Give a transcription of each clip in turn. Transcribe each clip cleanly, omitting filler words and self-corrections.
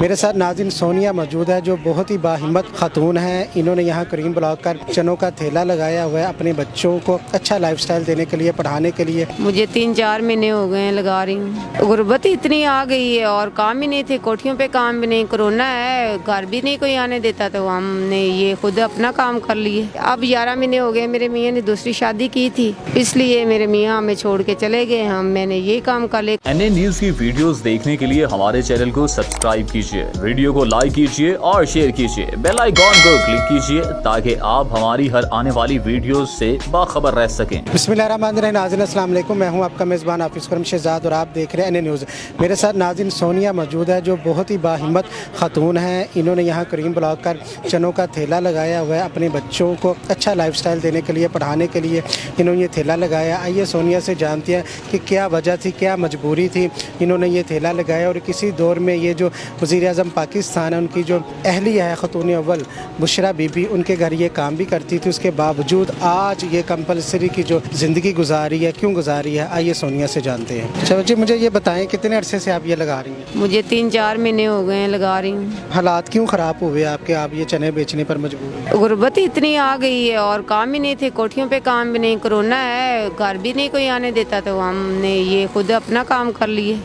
मेरे साथ नाज़रीन सोनिया मौजूद है जो बहुत ही बाहिम्मत खातून है। इन्होंने यहाँ करीम ब्लॉक का चनों का ठेला लगाया हुआ है अपने बच्चों को अच्छा लाइफस्टाइल देने के लिए, पढ़ाने के लिए। मुझे 3-4 महीने हो गए हैं लगा रही हूँ। गुर्बत इतनी आ गई है और काम ही नहीं थे, कोठियों पे काम भी नहीं, कोरोना है, घर भी नहीं कोई आने देता, तो हमने ये खुद अपना काम कर लिए। अब 11 महीने हो गए, मेरे मियाँ ने दूसरी शादी की थी, इसलिए मेरे मियाँ हमें छोड़ के चले गए। मैंने ये काम कर लिया। एनए न्यूज की वीडियोस देखने के लिए हमारे चैनल को सब्सक्राइब कीजिए, वीडियो को लाइक कीजिए और शेयर कीजिए, बेल आइकॉन को क्लिक कीजिए ताकि आप हमारी हर आने वाली वीडियोस से बाखबर रह सकें। बिस्मिल्लाहिर्रहमानिर्रहीम। नाज़रीन अस्सलाम वालेकुम, मैं हूं आपका मेज़बान हाफिज़ खुरम शहजाद और आप देख रहे हैं एनए न्यूज़। मेरे साथ नाज़रीन सोनिया मौजूद है जो बहुत ही बाहिम्मत खातून है। इन्होंने यहाँ करीम ब्लॉक का चनों का ठेला लगाया हुआ है अपने बच्चों को अच्छा लाइफस्टाइल देने के लिए, पढ़ाने के लिए इन्होंने ये ठेला लगाया। आइए सोनिया से जानते हैं कि क्या वजह थी, क्या मजबूरी थी इन्होंने ये ठेला लगाया। और किसी दौर में ये जो वज़ीर-ए-आज़म पाकिस्तान है, उनकी जो अहलिया है खतून अव्वल बुशरा बीबी, उनके घर ये काम भी करती थी, उसके बावजूद आज ये कंपलसरी की जो ज़िंदगी गुजारी है, क्यों गुजारी है, आइए सोनिया से जानते हैं। चलो जी, मुझे ये बताएं कितने अरसे से आप ये लगा रही हैं? मुझे 3-4 महीने हो गए हैं लगा रही हूँ। हालात क्यों ख़राब हुए आपके, आप ये चने बेचने पर मजबूर हैं? गुर्बत इतनी आ गई है और काम ही नहीं थे, कोठियों पे काम भी नहीं, कोरोना है, घर भी नहीं कोई आने देता, तो हमने ये खुद अपना काम कर लिए।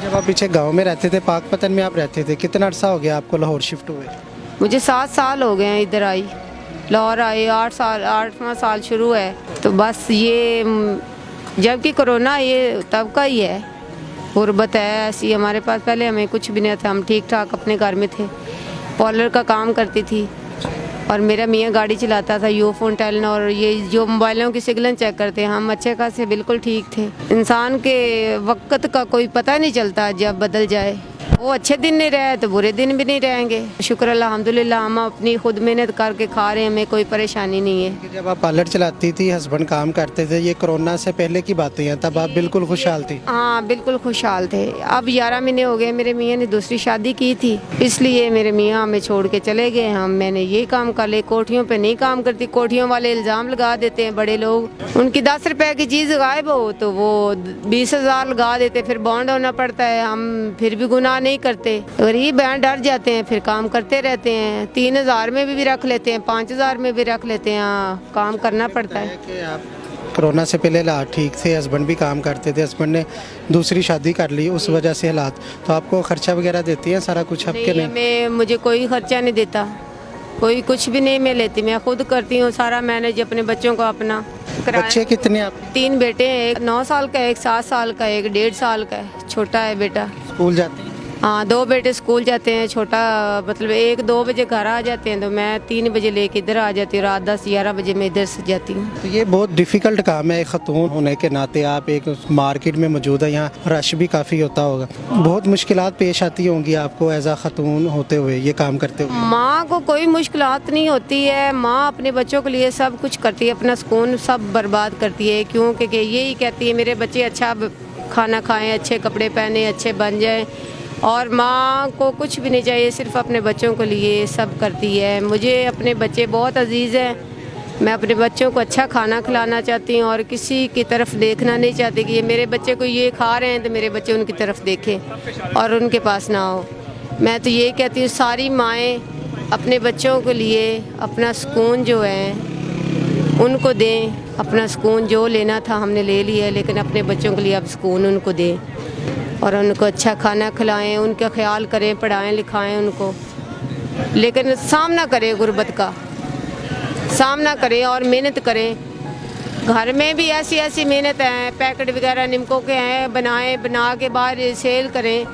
जब आप पीछे गांव में रहते थे, पाकपतन में आप रहते थे, कितना अरसा हो गया आपको लाहौर शिफ्ट हुए? मुझे 7 साल हो गए हैं इधर आई, लाहौर आई 8वां साल शुरू है। तो बस ये जबकि कोरोना ये तब का ही है, गुर्बत है ऐसी हमारे पास। पहले हमें कुछ भी नहीं था, हम ठीक ठाक अपने घर में थे, पार्लर का काम करती थी और मेरा मियाँ गाड़ी चलाता था, यूफोन टेलीनॉर, ये जो मोबाइलों की सिग्नल चेक करते हैं। हम अच्छे खासे बिल्कुल ठीक थे। इंसान के वक्त का कोई पता नहीं चलता, जब बदल जाए वो अच्छे दिन नहीं रहे तो बुरे दिन भी नहीं रहेंगे। शुक्र अल्हम्दुलिल्लाह हम अपनी खुद मेहनत करके खा रहे हैं, हमें कोई परेशानी नहीं है। जब आप पार्लर चलाती थी, हस्बैंड काम करते थे, ये कोरोना से पहले की बातें हैं, तब आप बिल्कुल खुशहाल थी? हाँ बिल्कुल खुशहाल थे। अब 11 महीने हो गए, मेरे मियाँ ने दूसरी शादी की थी, इसलिए मेरे मियाँ हमें छोड़ के चले गए। मैंने ये काम कर लिया। कोठियों पे नहीं काम करती, कोठियों वाले इल्ज़ाम लगा देते हैं बड़े लोग, उनकी 10 रुपए की चीज़ गायब हो तो वो 20,000 लगा देते, फिर बॉन्ड होना पड़ता है। हम फिर भी गुनाह नहीं करते, गरीब हैं, डर जाते हैं, फिर काम करते रहते हैं। 3,000 में भी रख लेते हैं, 5,000 में भी रख लेते हैं। हाँ, काम करना पड़ता है। कि आप कोरोना से पहले हालात ठीक थे, हस्बैंड भी काम करते थे, हस्बैंड ने दूसरी शादी कर ली, उस वजह से हालात, तो आपको खर्चा वगैरह देती हैं सारा कुछ आपके? नहीं, मैं मुझे कोई खर्चा नहीं देता, कोई कुछ भी नहीं मैं लेती, मैं खुद करती हूँ सारा मैनेज अपने बच्चों को अपना। बच्चे कितने आप? 3 बेटे हैं, एक 9 साल का है, एक 7 साल का है, एक 1.5 साल का है, छोटा है बेटा। स्कूल जाते हैं? हाँ 2 बेटे स्कूल जाते हैं, छोटा मतलब 1-2 बजे घर आ जाते हैं, तो मैं 3 बजे लेके इधर आ जाती हूँ, रात 10-11 बजे मैं इधर से जाती हूँ। तो ये बहुत डिफ़िकल्ट काम है, एक ख़तून होने के नाते आप एक मार्केट में मौजूद है, यहाँ रश भी काफ़ी होता होगा, बहुत मुश्किलात पेश आती होंगी आपको एज आ ख़तून होते हुए, ये काम करते हुए? माँ को कोई मुश्किलात नहीं होती है, माँ अपने बच्चों के लिए सब कुछ करती है, अपना सुकून सब बर्बाद करती है, क्योंकि यही कहती है मेरे बच्चे अच्छा खाना खाएँ, अच्छे कपड़े पहने, अच्छे बन जाएँ, और माँ को कुछ भी नहीं चाहिए, सिर्फ अपने बच्चों के लिए सब करती है। मुझे अपने बच्चे बहुत अजीज़ हैं, मैं अपने बच्चों को अच्छा खाना खिलाना चाहती हूँ और किसी की तरफ देखना नहीं चाहती कि ये मेरे बच्चे को ये खा रहे हैं तो मेरे बच्चे उनकी तरफ देखें और उनके पास ना हो। मैं तो ये कहती हूँ सारी माएँ अपने बच्चों के लिए अपना सुकून जो है उनको दें, अपना सुकून जो लेना था हमने ले लिया, लेकिन अपने बच्चों के लिए अब सुकून उनको दें और उनको अच्छा खाना खिलाएं, उनका ख्याल करें, पढ़ाएं लिखाएं उनको, लेकिन सामना करें गुर्बत का, सामना करें और मेहनत करें। घर में भी ऐसी ऐसी मेहनत है, पैकेट वगैरह निमकों के हैं, बना के बाहर सेल करें,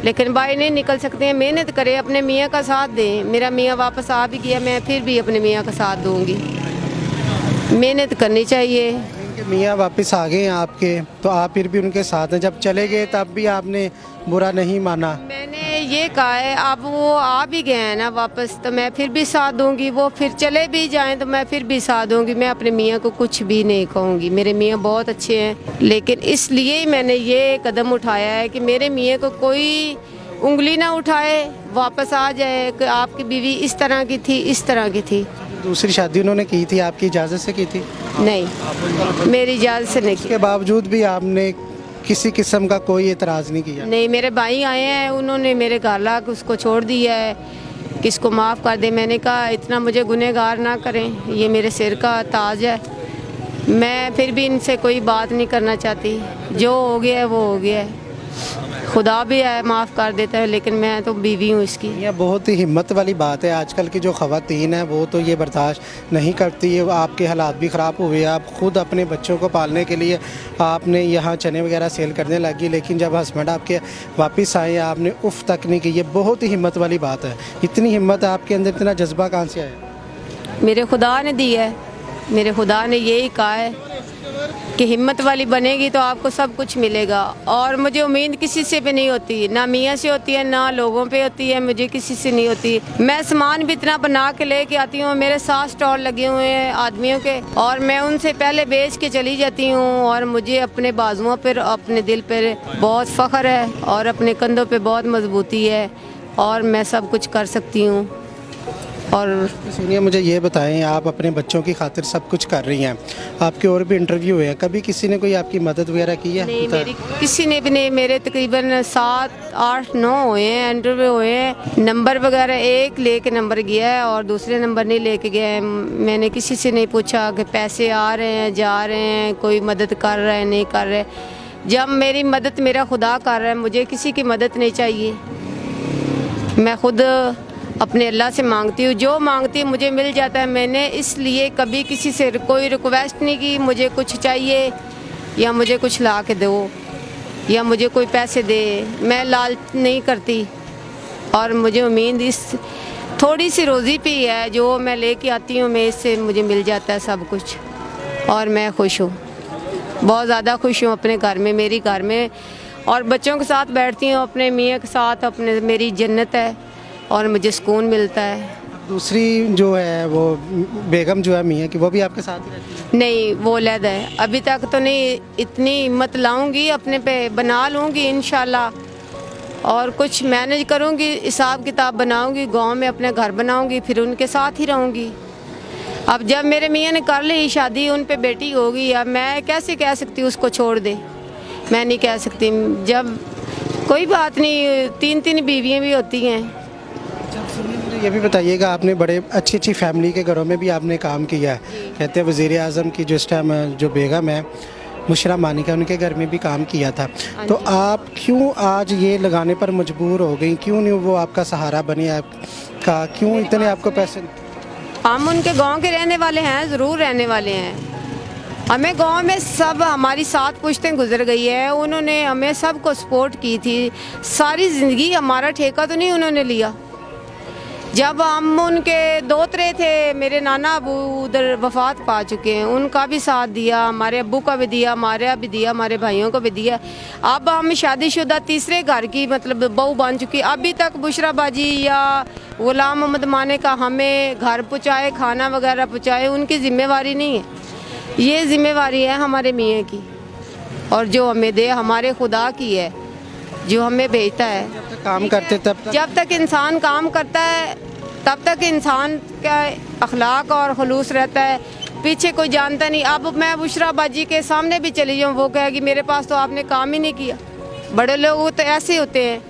लेकिन बाहर नहीं निकल सकते हैं। मेहनत करें, अपने मियाँ का साथ दें। मेरा मियाँ वापस आ भी गया, मैं फिर भी अपने मियाँ का साथ दूँगी। मेहनत करनी चाहिए। मियाँ वापस आ गए हैं आपके, तो आप फिर भी उनके साथ हैं, जब चले गए तब भी आपने बुरा नहीं माना? मैंने ये कहा है अब वो आ भी गए हैं ना वापस, तो मैं फिर भी साथ दूंगी। वो फिर चले भी जाएं तो मैं फिर भी साथ दूंगी। मैं अपने मियाँ को कुछ भी नहीं कहूँगी, मेरे मियाँ बहुत अच्छे हैं, लेकिन इसलिए मैंने ये कदम उठाया है कि मेरे मियाँ को कोई उंगली ना उठाए, वापस आ जाए कि आपकी बीवी इस तरह की थी, इस तरह की थी। दूसरी शादी उन्होंने की थी, आपकी इजाज़त से की थी? नहीं, मेरी इजाज़त से नहीं की। इसके बावजूद भी आपने किसी किस्म का कोई एतराज़ नहीं किया? नहीं, मेरे भाई आए हैं, उन्होंने मेरे घर ला के उसको छोड़ दिया है कि इसको माफ़ कर दे। मैंने कहा इतना मुझे गुनहगार ना करें, ये मेरे सिर का ताज है। मैं फिर भी इनसे कोई बात नहीं करना चाहती, जो हो गया है वो हो गया है। खुदा भी है माफ़ कर देता है, लेकिन मैं तो बीवी हूँ इसकी। यह बहुत ही हिम्मत वाली बात है। आजकल की जो ख़वातीन हैं वो तो ये बर्दाश्त नहीं करती है। आपके हालात भी ख़राब हुए, आप ख़ुद अपने बच्चों को पालने के लिए आपने यहाँ चने वगैरह सेल करने लगी, लेकिन जब हस्बैंड आपके वापस आए आपने उफ़ तक नहीं की। ये बहुत ही हिम्मत वाली बात है। इतनी हिम्मत आपके अंदर, इतना जज्बा कहाँ से आया? मेरे खुदा ने दी है, मेरे खुदा ने यही कहा है कि हिम्मत वाली बनेगी तो आपको सब कुछ मिलेगा। और मुझे उम्मीद किसी से भी नहीं होती, ना मियाँ से होती है ना लोगों पे होती है, मुझे किसी से नहीं होती। मैं सामान भी इतना बना के लेके आती हूँ, मेरे 7 स्टॉल लगे हुए हैं आदमियों के, और मैं उनसे पहले बेच के चली जाती हूँ। और मुझे अपने बाजुओं पर, अपने दिल पर बहुत फ़ख्र है और अपने कंधों पर बहुत मजबूती है, और मैं सब कुछ कर सकती हूँ। और सुनिए, मुझे ये बताएं, आप अपने बच्चों की खातिर सब कुछ कर रही हैं, आपके और भी इंटरव्यू हुए हैं, कभी किसी ने कोई आपकी मदद वगैरह की है? नहीं, मेरी किसी ने भी नहीं। मेरे तकरीबन 7, 8, 9 हुए हैं, इंटरव्यू हुए हैं। नंबर वगैरह एक लेके नंबर गया है और दूसरे नंबर नहीं लेके गया है। मैंने किसी से नहीं पूछा कि पैसे आ रहे हैं, जा रहे हैं, कोई मदद कर रहा है, नहीं कर रहे। जब मेरी मदद मेरा खुदा कर रहा है, मुझे किसी की मदद नहीं चाहिए। मैं खुद अपने अल्लाह से मांगती हूँ, जो मांगती हूँ मुझे मिल जाता है। मैंने इसलिए कभी किसी से कोई रिक्वेस्ट नहीं की मुझे कुछ चाहिए या मुझे कुछ ला के दो या मुझे कोई पैसे दे। मैं लालच नहीं करती, और मुझे उम्मीद इस थोड़ी सी रोज़ी पे ही है जो मैं लेके आती हूँ, मैं इससे मुझे मिल जाता है सब कुछ, और मैं खुश हूँ, बहुत ज़्यादा खुश हूँ अपने घर में, मेरी घर में। और बच्चों के साथ बैठती हूँ, अपने मियाँ के साथ, अपने मेरी जन्नत है और मुझे सुकून मिलता है। दूसरी जो है वो बेगम जो है मियाँ की, वो भी आपके साथ ही रहती है? नहीं, वो अलग है। अभी तक तो नहीं, इतनी हिम्मत लाऊंगी अपने पे, बना लूँगी इंशाल्लाह, और कुछ मैनेज करूँगी, हिसाब किताब बनाऊँगी, गांव में अपने घर बनाऊँगी, फिर उनके साथ ही रहूँगी। अब जब मेरे मियाँ ने कर ली शादी, उन पे बेटी होगी, अब मैं कैसे कह सकती हूँ उसको छोड़ दे? मैं नहीं कह सकती। जब कोई बात नहीं, 3-3 बीवियाँ भी होती हैं। मुझे ये भी बताइएगा, आपने बड़े अच्छी फैमिली के घरों में भी आपने काम किया है। कहते हैं वज़ीर आज़म की जिस टाइम जो बेगम है मुशर्रफ मानिका, उनके घर में भी काम किया था। तो आप क्यों आज ये लगाने पर मजबूर हो गई? क्यों नहीं वो आपका सहारा बने आपका? क्यों इतने आपको पैसे? हम उनके गांव के रहने वाले हैं, ज़रूर रहने वाले हैं। हमें गांव में सब हमारी 7 पुश्तें गुजर गई है, उन्होंने हमें सबको सपोर्ट की थी सारी ज़िंदगी। हमारा ठेका तो नहीं उन्होंने लिया। जब हम उनके दोतरे थे, मेरे नाना अबू उधर वफात पा चुके हैं, उनका भी साथ दिया, हमारे अब्बू का भी दिया, हमारे भी दिया, हमारे भाइयों को भी दिया। अब हम शादीशुदा तीसरे घर की मतलब बहू बन चुकी। अभी तक बुशरा बाजी या गुलाम मोहम्मद माने का हमें घर पहुँचाए, खाना वगैरह पहुँचाए, उनकी ज़िम्मेवारी नहीं है, ये ज़िम्मेवारी है हमारे मियाँ की, और जो हमें दे हमारे खुदा की है, जो हमें भेजता है। काम करते जब तक इंसान काम करता है तब तक इंसान का अखलाक और खुलूस रहता है, पीछे कोई जानता नहीं। अब मैं बुशरा बाजी के सामने भी चली जाऊँ, वो कहेगी मेरे पास तो आपने काम ही नहीं किया। बड़े लोग तो ऐसे होते हैं,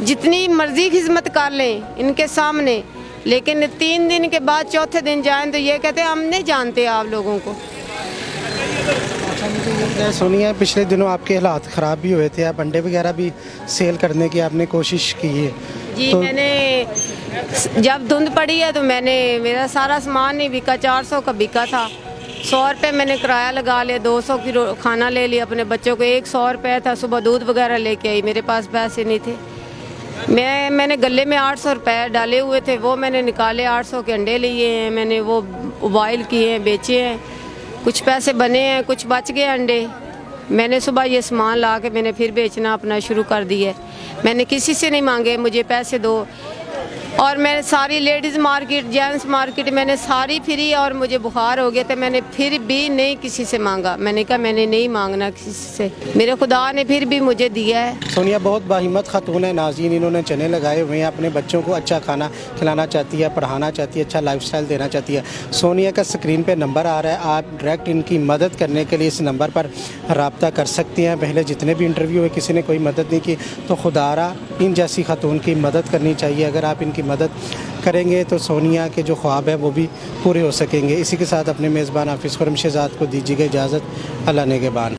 जितनी मर्जी खिदमत कर लें इनके सामने, लेकिन 3 दिन के बाद चौथे दिन जाएं तो ये कहते हैं हम नहीं जानते आप लोगों को। सोनिया, पिछले दिनों आपके हालात ख़राब भी हुए थे, आप अंडे वगैरह भी सेल करने की आपने कोशिश की है? जी तो मैंने जब धुंध पड़ी है तो मेरा सारा सामान नहीं बिका, 400 का बिका था। 100 रुपये मैंने किराया लगा लिया, 200 की खाना ले लिया अपने बच्चों को, 100 रुपये था। सुबह दूध वगैरह लेके आई, मेरे पास पैसे नहीं थे। मैंने गले में 800 रुपये डाले हुए थे, वो मैंने निकाले, 800 के अंडे लिए हैं, मैंने वो बॉयल किए हैं, बेचे हैं, कुछ पैसे बने हैं, कुछ बच गए अंडे। मैंने सुबह ये सामान ला के मैंने फिर बेचना अपना शुरू कर दिया। मैंने किसी से नहीं मांगे मुझे पैसे दो, और मैंने सारी लेडीज़ मार्केट जेंट्स मार्केट मैंने सारी फिरी और मुझे बुखार हो गया, तो मैंने फिर भी नहीं किसी से मांगा। मैंने कहा मैंने नहीं मांगना किसी से, मेरे खुदा ने फिर भी मुझे दिया है। सोनिया बहुत बाहिम्मत खातून है नाज़रीन, इन्होंने चने लगाए हुए हैं, अपने बच्चों को अच्छा खाना खिलाना चाहती है, पढ़ाना चाहती है, अच्छा लाइफस्टाइल देना चाहती है। सोनिया का स्क्रीन पे नंबर आ रहा है, आप डायरेक्ट इनकी मदद करने के लिए इस नंबर पर रब्ता कर सकती हैं। पहले जितने भी इंटरव्यू हुए किसी ने कोई मदद नहीं की, तो खुदारा इन जैसी खातून की मदद करनी चाहिए। अगर आप इनकी मदद करेंगे तो सोनिया के जो ख्वाब है वो भी पूरे हो सकेंगे। इसी के साथ अपने मेज़बान हाफिज़ खुर्रम शहज़ाद को दीजिएगा इजाज़त। अल्लाह नेगहबान।